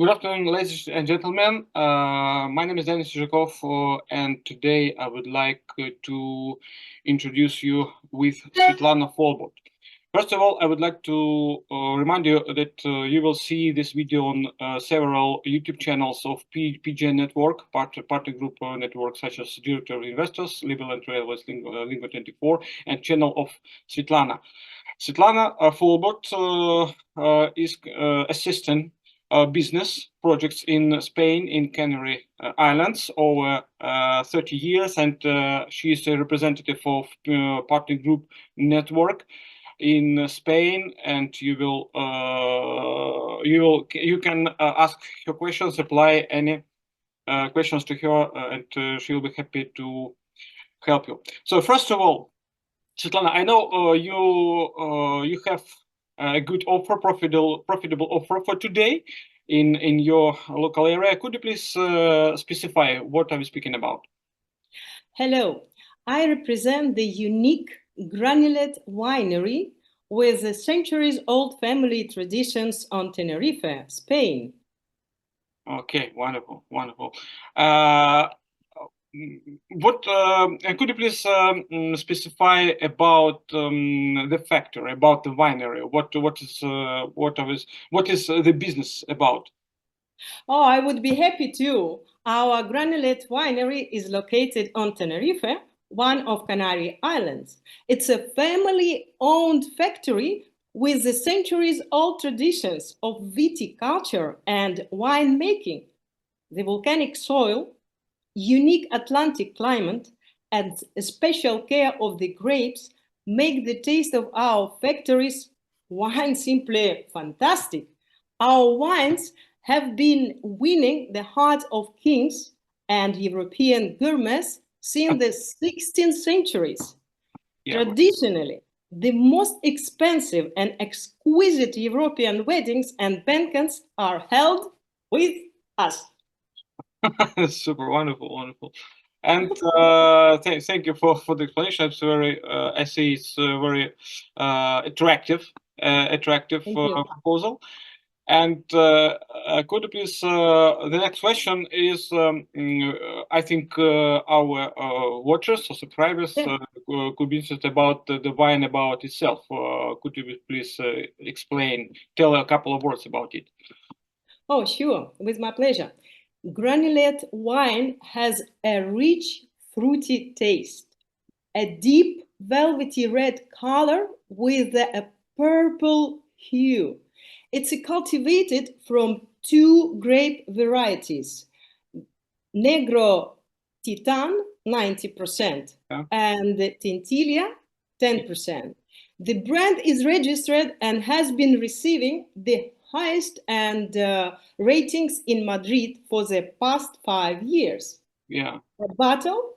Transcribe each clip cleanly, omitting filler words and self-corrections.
Good afternoon, ladies and gentlemen. My name is Yuzhakov, and today I would like to introduce you with Svitlana Folbort. First of all, I would like to remind you that you will see this video on several YouTube channels of PGN Network, partner group network such as Director of Investors, Liberlandrailways, Lingua24, and channel of Svitlana. Svitlana Folbort is assistant business projects in Spain, in Canary Islands, over 30 years, and she is a representative of partner group network in Spain. And you can ask her questions, apply any questions to her, and she'll be happy to help you. So first of all, Svitlana, I know you have a good offer, profitable offer for today in your local area. Could you please specify what are we speaking about? Hello, I represent the unique Granilete winery with the centuries-old family traditions on Tenerife, Spain. Okay, wonderful, wonderful. Could you please specify about the factory, about the winery? What is the business about? Oh, I would be happy to. Our Granilete winery is located on Tenerife, one of Canary Islands. It's a family-owned factory with the centuries-old traditions of viticulture and winemaking. The volcanic soil, unique Atlantic climate, and special care of the grapes make the taste of our factory's wine simply fantastic. Our wines have been winning the hearts of kings and European gourmets since the 16th centuries. Yeah. Traditionally, the most expensive and exquisite European weddings and banquets are held with us. Super, wonderful, wonderful. And thank you for the explanation. It's very, I see it's very attractive proposal. And could you please, the next question is, I think our watchers or subscribers could be interested about the wine about itself. Could you please tell a couple of words about it? Oh, sure, with my pleasure. Granilete wine has a rich, fruity taste, a deep, velvety red color with a purple hue. It's cultivated from two grape varieties, Negro Titan, 90%, and Tintilia, 10%. The brand is registered and has been receiving the highest and ratings in Madrid for the past 5 years. Yeah. A bottle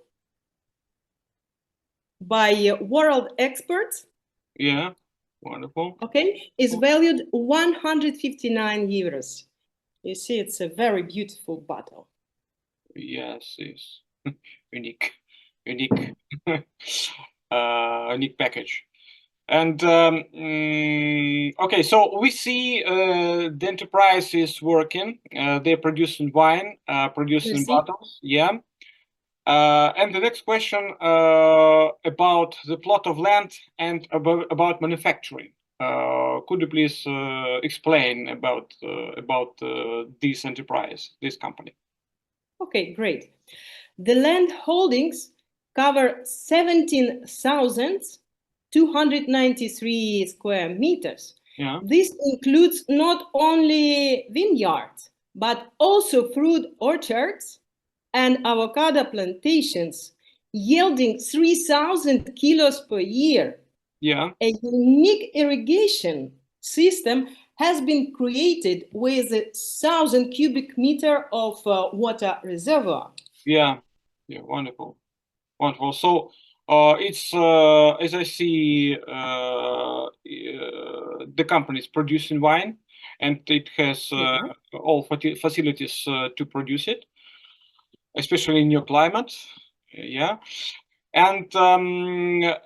by world experts. Yeah. Wonderful. Okay, is valued 159 euros. You see, it's a very beautiful bottle. Yes, it's unique package. And okay, so we see the enterprise is working. They're producing wine, producing bottles. Yeah. And the next question about the plot of land and about manufacturing. Could you please explain about this enterprise, this company? Okay, great. The land holdings cover 17,293 square meters. Yeah. This includes not only vineyards, but also fruit orchards and avocado plantations, yielding 3,000 kilos per year. Yeah. A unique irrigation system has been created with 1,000 cubic meter of water reservoir. Yeah, yeah, wonderful, wonderful. So it's as I see, the company is producing wine, and it has all facilities to produce it, especially in your climate. Yeah. And the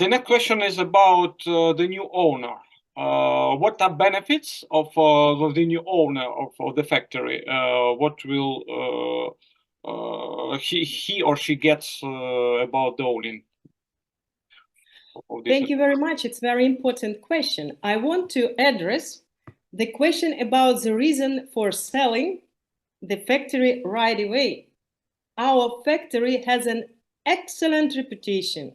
next question is about the new owner. what are benefits of the new owner of the factory? What will he or she gets about the owning of this? Thank you very much. It's a very important question. I want to address the question about the reason for selling the factory right away. Our factory has an excellent reputation,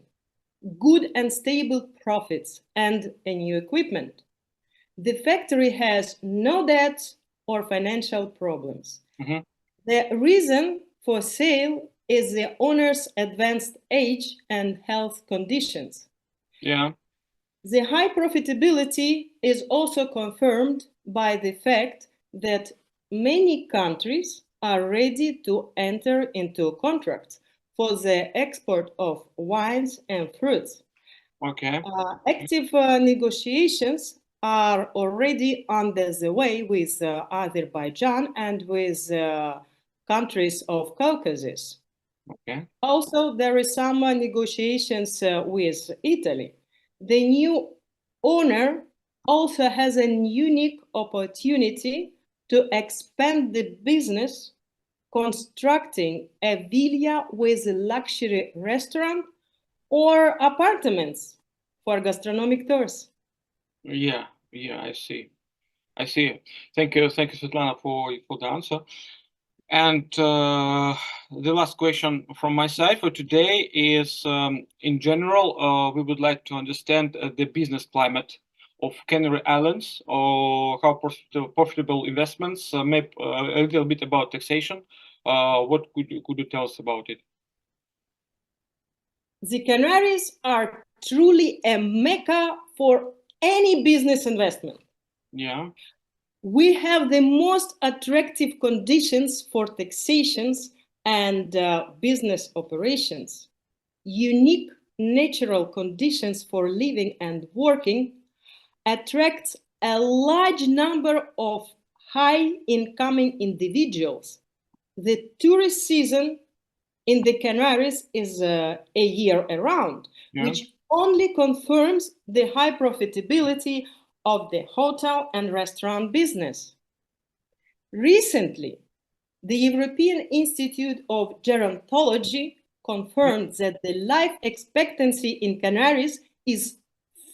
good and stable profits, and a new equipment. The factory has no debt or financial problems. Mm-hmm. The reason for sale is the owner's advanced age and health conditions. Yeah. The high profitability is also confirmed by the fact that many countries are ready to enter into contracts for the export of wines and fruits. Okay. Active negotiations are already under the way with Azerbaijan and with countries of Caucasus. Okay. Also, there is some negotiations with Italy. The new owner also has a unique opportunity to expand the business, constructing a villa with a luxury restaurant or apartments for gastronomic tours. Yeah, I see. Thank you, Svetlana, for the answer. And the last question from my side for today is, in general, we would like to understand the business climate of Canary Islands, or how profitable investments, maybe a little bit about taxation. What could you tell us about it? The Canaries are truly a mecca for any business investment. Yeah. We have the most attractive conditions for taxations and business operations, unique natural conditions for living and working, attracts a large number of high-incoming individuals. The tourist season in the Canaries is a year around, Yeah. which only confirms the high profitability of the hotel and restaurant business. Recently, the European Institute of Gerontology confirmed that the life expectancy in Canaries is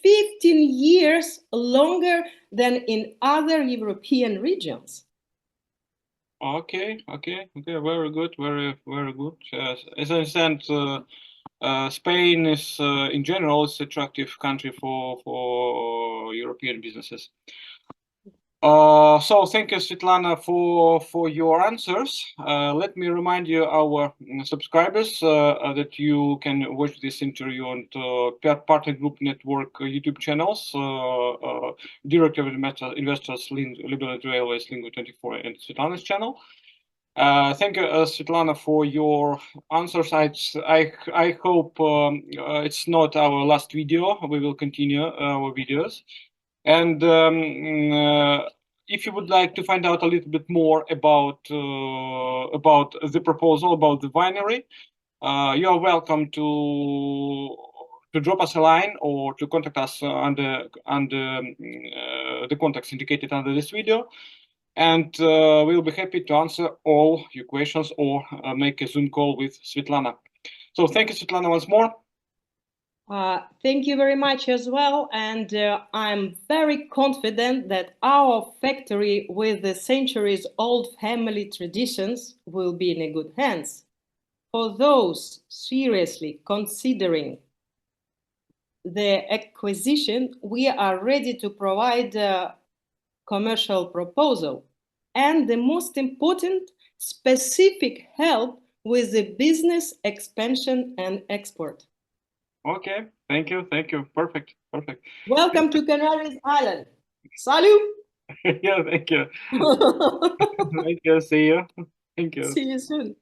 15 years longer than in other European regions. Okay, very good, very good. As I understand, Spain is, in general, is attractive country for European businesses. So thank you, Svitlana, for your answers. Let me remind you, our subscribers, that you can watch this interview on Partner Group Network YouTube channels, Direct Investors, Liberland Railways, Lingo24, and Svitlana's channel. Thank you, Svitlana, for your answers. I hope it's not our last video. We will continue our videos. And if you would like to find out a little bit more about the proposal, about the winery, you are welcome to drop us a line or to contact us under the contacts indicated under this video. And we'll be happy to answer all your questions or make a Zoom call with Svitlana. So thank you, Svitlana, once more. Thank you very much as well. And I'm very confident that our factory with the centuries-old family traditions will be in a good hands. For those seriously considering the acquisition, we are ready to provide a commercial proposal and, the most important, specific help with the business expansion and export. Okay, thank you. Perfect. Welcome to Canary Islands. Salut! Yeah, thank you. Thank you. See you. Thank you. See you soon.